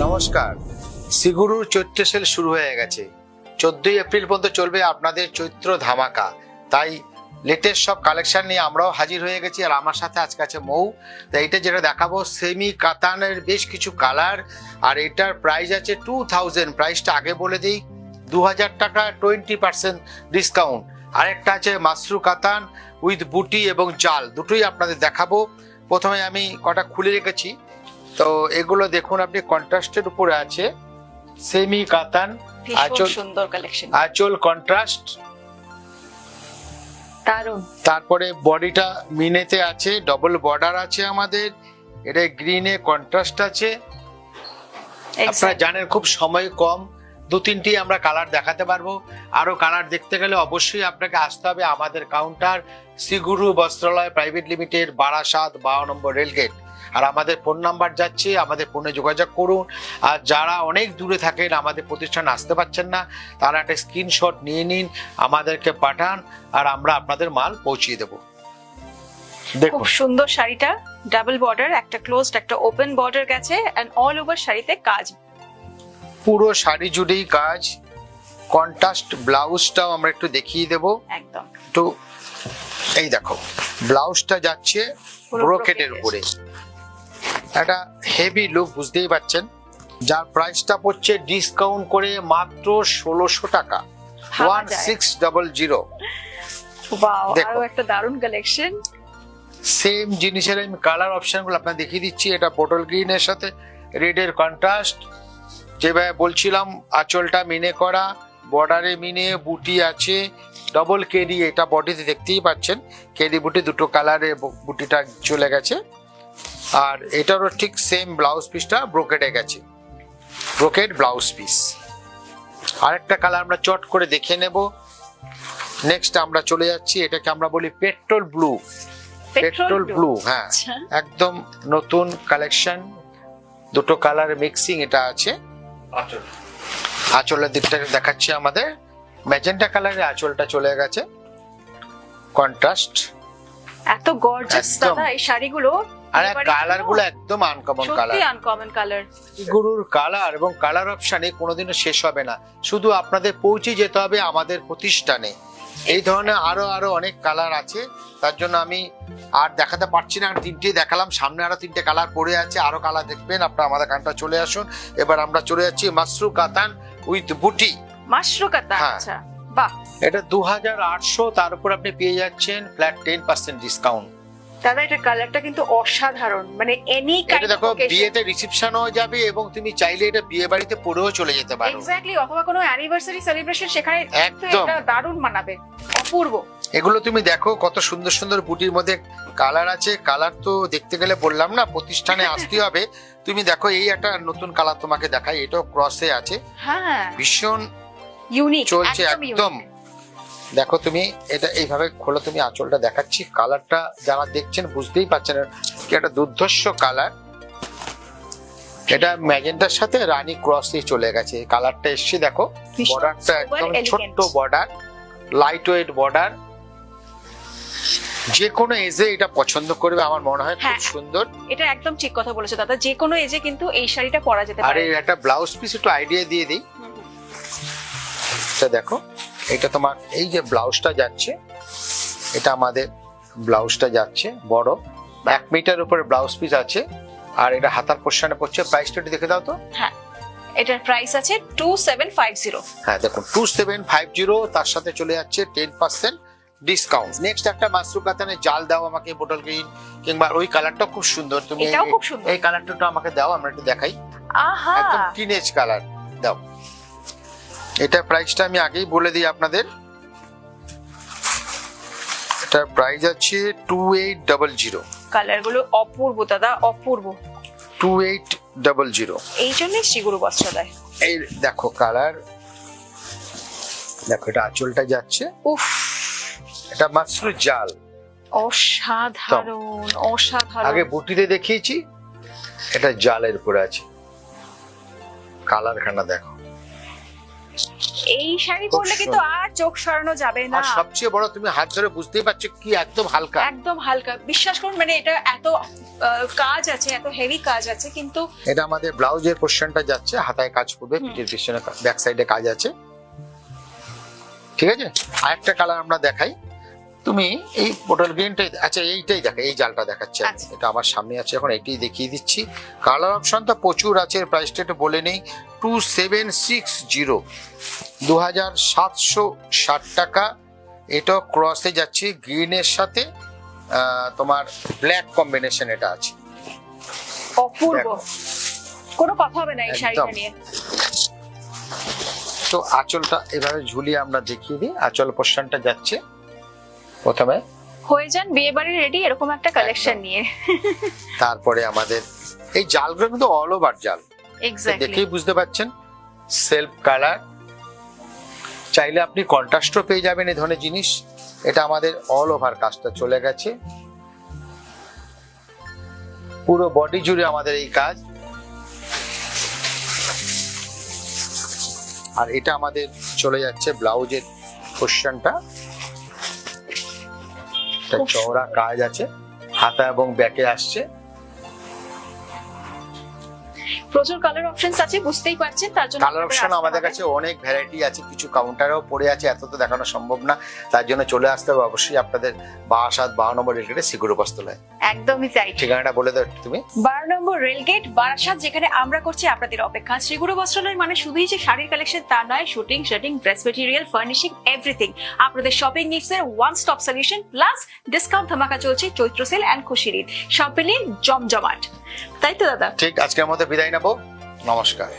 নমস্কার, শ্রীগুরুর চৈত্র সেল শুরু হয়ে গেছে। 14 এপ্রিল পর্যন্ত চলবে আপনাদের চৈত্র ধামাকা। তাই লেটেস্ট সব কালেকশন নিয়ে আমরাও হাজির হয়ে গেছি। আর আমার সাথে আজকে আছে মৌ। তো এইটা যেটা দেখাবো সেমি কাতানের বেশ কিছু কালার, আর এটার প্রাইস আছে 2000। প্রাইসটা আগে বলে দিই, 2000 টাকা 20% ডিসকাউন্ট। আরেকটা আছে মাশরু কাতান উইথ বুটি এবং জাল, দুটোই আপনাদের দেখাবো। প্রথমে আমি কটা খুলে রেখেছি। তো এগুলো দেখুন, আপনি কন্ট্রাস্টের উপরে আছে, সেমি কাতান, ভীষণ সুন্দর কালেকশন, আঁচল কন্ট্রাস্ট, দারুন। তারপরে বডিটা মিনেতে আছে, ডবল বর্ডার আছে আমাদের, এটা গ্রিনে কন্ট্রাস্ট আছে। আপনারা জানেন খুব সময় কম, 2-3টি আমরা কালার দেখাতে পারবো। আরো কালার দেখতে গেলে অবশ্যই আপনাকে আসতে হবে আমাদের কাউন্টার, শ্রীগুরু বস্ত্রালয় প্রাইভেট লিমিটেড, বারাসাত 52 নম্বর রেলগেট। আর আমাদের ফোন নাম্বার যাচ্ছে, আমাদের ফোনে যোগাযোগ করুন। আর যারা অনেক দূরে থাকেন, আমাদের প্রতিষ্ঠানে আসতে পারছেন না, তারা একটা স্ক্রিনশট নিয়ে নিন, আমাদেরকে পাঠান, আর আমরা আপনাদের মাল পৌঁছিয়ে দেব। দেখুন খুব সুন্দর শাড়িটা, ডাবল বর্ডার, একটা ক্লোজড একটা ওপেন বর্ডার গেছে, এন্ড অল ওভার শাড়িতে কাজ, পুরো শাড়ি জুড়েই কাজ। কন্ট্রাস্ট ব্লাউজটাও আমরা একটু দেখিয়ে দেব একদম। তো এই দেখো, ব্লাউজটা যাচ্ছে ব্রোকেটের উপরে, একটা হেভি লুক, বুঝতেই পাচ্ছেন। যার প্রাইসটা পড়ছে ডিসকাউন্ট করে মাত্র 1600 টাকা, 1600। ওয়াও, আরো একটা দারুণ কালেকশন। সেম জিনিসের আমি কালার অপশনগুলো আপনাদের দেখিয়ে দিচ্ছি। এটা পটল গ্রিনের সাথে রেডের কন্ট্রাস্ট, যেভাবে বলছিলাম আঁচলটা মিনে করা, বর্ডারে মিনে, বুটি আছে, ডবল কেডি, এটা বডিতে দেখতেই পাচ্ছেন কেডি বুটি, দুটো কালারে বুটিটা চলে গেছে। আর এটারও ঠিক সেম ব্লাউজ পিসটা ব্রোকেটে গেছে, ব্রোকেট ব্লাউজ পিস। আরেকটা কালার আমরা চট করে দেখে নেব। নেক্সট আমরা চলে যাচ্ছি, এটাকে আমরা বলি পেট্রোল ব্লু। পেট্রোল ব্লু, হ্যাঁ, একদম নতুন কালেকশন, দুটো কালার মিক্সিং এটা আছে। আঁচলের দিকটা দেখাচ্ছি, আমাদের ম্যাজেন্টা কালারের আঁচলটা চলে গেছে, কন্ট্রাস্ট। এত গর্জিয়াস দাদা এই শাড়িগুলো, আর কালার গুলো একদম আনকমন কালার, সত্যি আনকমন কালার। গুরুর কালার এবং কালার অপশনে কোনোদিনও শেষ হবে না, শুধু আপনাদের পৌঁছে যেতে হবে আমাদের প্রতিষ্ঠানে। এই ধরনের আরো অনেক কালার আছে, তার জন্য আমি আর দেখাতে পারছি না। 3টে দেখালাম, সামনে আরো 3টে কালার পড়ে আছে, আরো কালার দেখবেন। আপনারা আমাদের কাউন্টারে চলে আসুন। এবার আমরা চলে যাচ্ছি মাশরু কাতান উইথ বুটি। মাশরু কাতান, আচ্ছা বাহ, এটা 2800, তার উপর আপনি পেয়ে যাচ্ছেন ফ্ল্যাট 10% ডিসকাউন্ট। দাদা এটা কালারটা কিন্তু অসাধারণ, মানে এনি কাইন্ড, দেখো বিয়েতে রিসেপশনও যাবে এবং তুমি চাইলে এটা বিয়ে বাড়িতে পরেও চলে যেতে পারো। এক্স্যাক্টলি, অথবা কোনো অ্যানিভার্সারি সেলিব্রেশন, সেখানে একদম এটা দারুণ মানাবে, অপূর্ব। এগুলো তুমি দেখো কত সুন্দর সুন্দর বুটির মধ্যে কালার আছে। কালার তো দেখতে গেলে বললাম না, প্রতিষ্ঠানে আসতে হবে। তুমি দেখো, এই একটা নতুন কালার তোমাকে দেখাই, এটাও ক্রসে আছে, হ্যাঁ ভীষণ ইউনিক চলছে একদম। দেখো তুমি এটা এইভাবে খোলো, তুমি আঁচলটা দেখাচ্ছি, কালারটা যারা দেখছেন বুঝতেই পারছেন কি একটা দুর্ধর্ষ কালার। এটা ম্যাজেন্টার সাথে রানী ক্রস দিয়ে চলে গেছে, কালারটা এসছে। দেখো বর্ডারটা একদম ছোট্ট বর্ডার, লাইট ওয়েট বর্ডার, যে কোনো এজে এটা পছন্দ করবে আমার মনে হয়। খুব সুন্দর, এটা একদম ঠিক কথা বলেছো দাদা, যে কোনো এজে কিন্তু এই শাড়িটা পরা যেতে পারে। আরে একটা ব্লাউজ পিস একটু আইডিয়া দিয়ে দিই। দেখো এটা তোমার এই যে ব্লাউজটা যাচ্ছে, এটা আমাদের ব্লাউজটা যাচ্ছে বড়, 1 মিটার উপরে ব্লাউজ পিস আছে। আর এটা হাতার পোর্শনে পড়ছে। প্রাইসটা দেখে দাও তো। হ্যাঁ, এটার প্রাইস আছে 2750। হ্যাঁ দেখুন 2750, তার সাথে চলে যাচ্ছে 10% ডিসকাউন্ট। নেক্সট একটা মাশরু কাতানের জাল দাও আমাকে, বোটল গ্রিন কিংবা ওই কালারটা খুব সুন্দর। তুমি এই কালারটা আমাকে দাও, আমরা একটু দেখাই। আহা, একদম টিনেজ কালার দাও। এটা প্রাইসটা আমি আগেই বলে দিই আপনাদের, এটার প্রাইস আছে 2800। কালারগুলো অপূর্ব দাদা, অপূর্ব। 2800, এই জন্যই শ্রীগুরু বস্ত্রালয়। এই দেখো কালার, দেখো এটা আঁচলটা যাচ্ছে, উফ, এটা মাশরু জাল, অসাধারণ অসাধারণ। আগে বুটিতে দেখিয়েছি, এটা জালের উপরে আছে। কালারখানা দেখো, এই শাড়ি খুব পরলে কিন্তু আর চোখ সরানো যাবে না। আর সবচেয়ে বড়, তুমি হাত ধরে বুঝতেই পারছো কি একদম হালকা, একদম হালকা, বিশ্বাস করুন। মানে এটা এত কাজ আছে, এত হেভি কাজ আছে, কিন্তু এটা আমাদের ব্লাউজের পোর্শনটা যাচ্ছে, হাতায় কাজ করবে, পিঠের পিছনে ব্যাক সাইডে কাজ আছে, ঠিক আছে। আরেকটা কালার আমরা দেখাই, তুমি এই পটল গ্রিনটাই, আচ্ছা এইটাই দেখা, এই জালটা দেখাচ্ছে আমি। আচ্ছা। এটা আমার সামনে আছে, এখন এইটাই দেখিয়ে দিচ্ছি। কালার অপশন তো প্রচুর আছে, প্রাইসটা একটু বলে নেই। 2760, 2760 টাকা। এটা ক্রসে যাচ্ছে গ্রিনের সাথে তোমার ব্ল্যাক কম্বিনেশন, এটা আছে অপূর্ব, দেখো। কোনো কথা হবে না এই শাড়িটা একদম। নিয়ে। তো আঁচলটা এভাবে ঝুলিয়ে আমরা দেখিয়ে দিই। আঁচল পোর্শনটা যাচ্ছে প্রথমে, হয়ে যান বিয়ে বাড়ি রেডি এরকম একটা কালেকশন নিয়ে। তারপরে আমাদের এই জালগুলো কিন্তু অল ওভার জাল, এক্স্যাক্টলি, দেখেই বুঝতে পারছেন। সেলফ কালার, চাইলে আপনি কন্ট্রাস্টও পেয়ে যাবেন এই ধরনের জিনিস। এটা আমাদের অল ওভার কাজটা চলে গেছে, পুরো বডি জুড়ে আমাদের এই কাজ। আর এটা আমাদের চলে যাচ্ছে ব্লাউজের পোর্শনটা, খুব চওড়া কাজ আছে, হাতা এবং ব্যাকে আসছে। প্রচুর কালার অপশনস আছে, বুঝতেই পারছেন। তার জন্য কালার অপশন আমাদের কাছে অনেক ভ্যারাইটি আছে, কিছু কাউন্টারেও পড়ে আছে, এত তো দেখানো সম্ভব না। তার জন্য চলে আসতে হবে অবশ্যই আপনাদের 52 নম্বর রেলগেটে সিকিউর বস্ত্রালয়। একদমই তাই। ঠিকানাটা বলে দাও তুমি। 12 নম্বর রেলগেট, বারাসাত, যেখানে আমরা করছি আপনাদের অপেক্ষা। শ্রীগুরু বস্ত্রালয় মানে শুধুই যে শাড়ির কালেকশন তা নয়, suiting, shirting, dress material, furnishing, everything. আপনাদের শপিং নিডস এর one stop solution, plus discount ধামাকা চলছে চৈত্র সেল এন্ড খুশির ঈদ, সব মিলিয়ে জমজমাট। তাই তো দাদা? ঠিক, আজকের মতো বিদায় নেবো, নমস্কার।